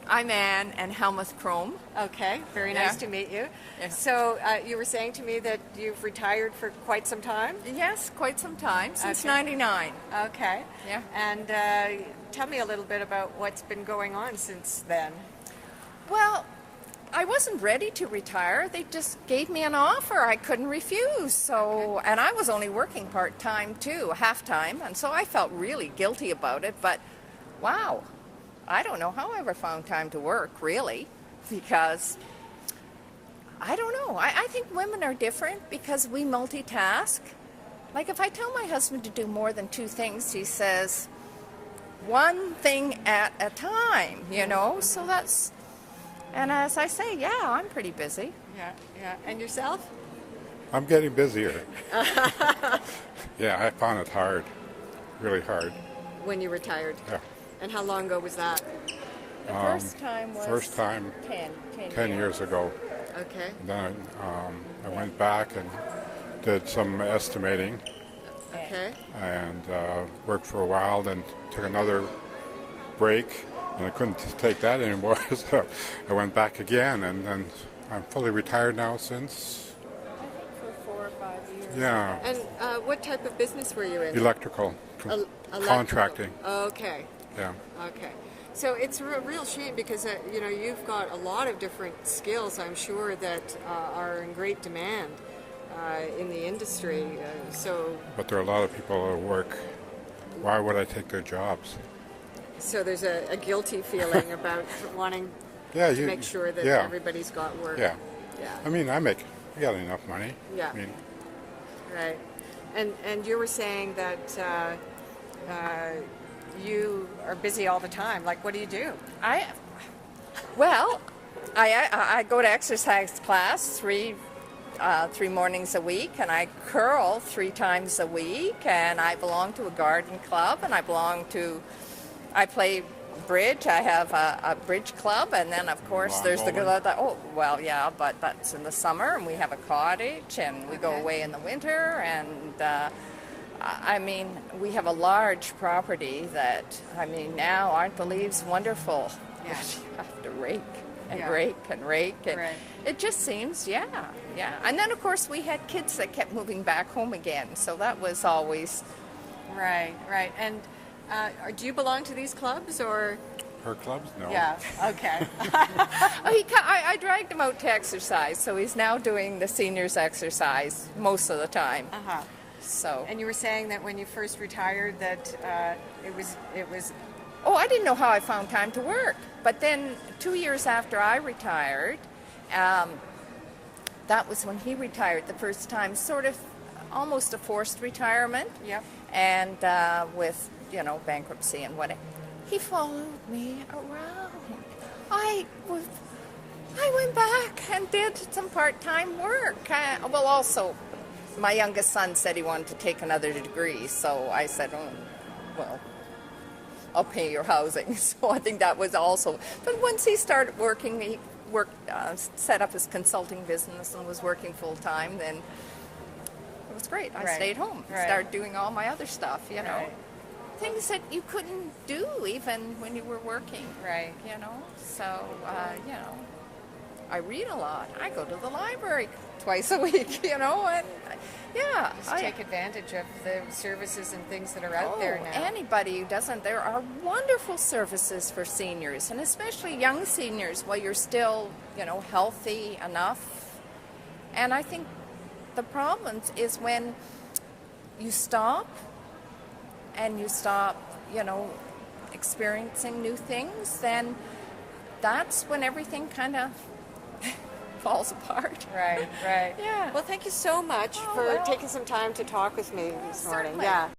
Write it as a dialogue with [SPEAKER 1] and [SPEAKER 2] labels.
[SPEAKER 1] I'm Anne and Helmut Chrome.
[SPEAKER 2] Okay, very nice to meet you.
[SPEAKER 1] Yeah.
[SPEAKER 2] So you were saying to me that you've retired for quite some time?
[SPEAKER 1] Yes, quite some time, since
[SPEAKER 2] Okay.
[SPEAKER 1] '99.
[SPEAKER 2] Okay.
[SPEAKER 1] Yeah.
[SPEAKER 2] And tell me a little bit about what's been going on since then.
[SPEAKER 1] Well, I wasn't ready to retire. They just gave me an offer I couldn't refuse. So, and I was only working part-time too, half-time, and so I felt really guilty about it, but wow. I don't know how I ever found time to work, really, because I don't know. I think women are different because we multitask. Like if I tell my husband to do more than two things, he says, one thing at a time, you know? So that's, and as I say, yeah, I'm pretty busy.
[SPEAKER 2] Yeah, yeah. And yourself?
[SPEAKER 3] I'm getting busier. Yeah, I found it hard, really hard.
[SPEAKER 2] When you retired?
[SPEAKER 3] Yeah.
[SPEAKER 2] And how long ago was that?
[SPEAKER 1] The first time was
[SPEAKER 3] First time 10 years ago.
[SPEAKER 2] Okay.
[SPEAKER 3] And then I went back and did some estimating
[SPEAKER 2] Okay.
[SPEAKER 3] and worked for a while, then took another break, and I couldn't take that anymore, so I went back again, and then I'm fully retired now since,
[SPEAKER 1] I think for 4 or 5 years.
[SPEAKER 3] yeah,
[SPEAKER 2] And what type of business were you in?
[SPEAKER 3] electrical,
[SPEAKER 2] Electrical.
[SPEAKER 3] contracting,
[SPEAKER 2] Okay.
[SPEAKER 3] yeah.
[SPEAKER 2] Okay. So it's a real shame because, you know, you've got a lot of different skills, I'm sure, that are in great demand in the industry.
[SPEAKER 3] But there are a lot of people at work. Why would I take their jobs?
[SPEAKER 2] So there's a guilty feeling about wanting
[SPEAKER 3] Yeah,
[SPEAKER 2] to make sure that
[SPEAKER 3] yeah,
[SPEAKER 2] everybody's got work.
[SPEAKER 3] yeah.
[SPEAKER 2] Yeah.
[SPEAKER 3] I mean, I got enough money.
[SPEAKER 2] Yeah.
[SPEAKER 3] I mean,
[SPEAKER 2] Right. And you were saying that you are busy all the time. Like, what do you do?
[SPEAKER 1] I go to exercise class three mornings a week, and I curl 3 times a week, and I belong to a garden club, and I play bridge. I have a bridge club, and then of course
[SPEAKER 3] Lawn
[SPEAKER 1] there's
[SPEAKER 3] bowling?
[SPEAKER 1] but that's in the summer, and we have a cottage, and we go
[SPEAKER 2] Okay.
[SPEAKER 1] away in the winter, and I mean, we have a large property that, I mean, now aren't the leaves wonderful?
[SPEAKER 2] Yeah.
[SPEAKER 1] You have to rake and
[SPEAKER 2] Yeah.
[SPEAKER 1] rake and rake. And
[SPEAKER 2] Right.
[SPEAKER 1] it just seems, yeah. And then, of course, we had kids that kept moving back home again, so that was always,
[SPEAKER 2] Right. And do you belong to these clubs or?
[SPEAKER 3] her clubs? No.
[SPEAKER 2] Yeah. Okay.
[SPEAKER 1] I dragged him out to exercise, so he's now doing the seniors exercise most of the time.
[SPEAKER 2] Uh-huh.
[SPEAKER 1] So.
[SPEAKER 2] And you were saying that when you first retired that it was.
[SPEAKER 1] Oh, I didn't know how I found time to work. But then 2 years after I retired, that was when he retired the first time, sort of almost a forced retirement.
[SPEAKER 2] Yep.
[SPEAKER 1] And with, you know, bankruptcy and whatever. He followed me around. I went back and did some part-time work. Also, my youngest son said he wanted to take another degree, so I said, oh, well, I'll pay your housing. So I think that was also. But once he started working, he set up his consulting business and was working full-time, then it was great. I
[SPEAKER 2] Right.
[SPEAKER 1] stayed home,
[SPEAKER 2] Right.
[SPEAKER 1] started doing all my other stuff, you know.
[SPEAKER 2] Right.
[SPEAKER 1] Things that you couldn't do even when you were working.
[SPEAKER 2] Right.
[SPEAKER 1] You know, so, you know, I read a lot. I go to the library twice a week, you know, and yeah.
[SPEAKER 2] Just take advantage of the services and things that are out there now.
[SPEAKER 1] Anybody who doesn't, there are wonderful services for seniors, and especially young seniors while you're still, you know, healthy enough. And I think the problem is when you stop, you know, experiencing new things, then that's when everything kind of falls apart.
[SPEAKER 2] Right.
[SPEAKER 1] Yeah.
[SPEAKER 2] Well, thank you so much
[SPEAKER 1] Oh,
[SPEAKER 2] for
[SPEAKER 1] well.
[SPEAKER 2] taking some time to talk with me this morning.
[SPEAKER 1] Certainly.
[SPEAKER 2] Yeah.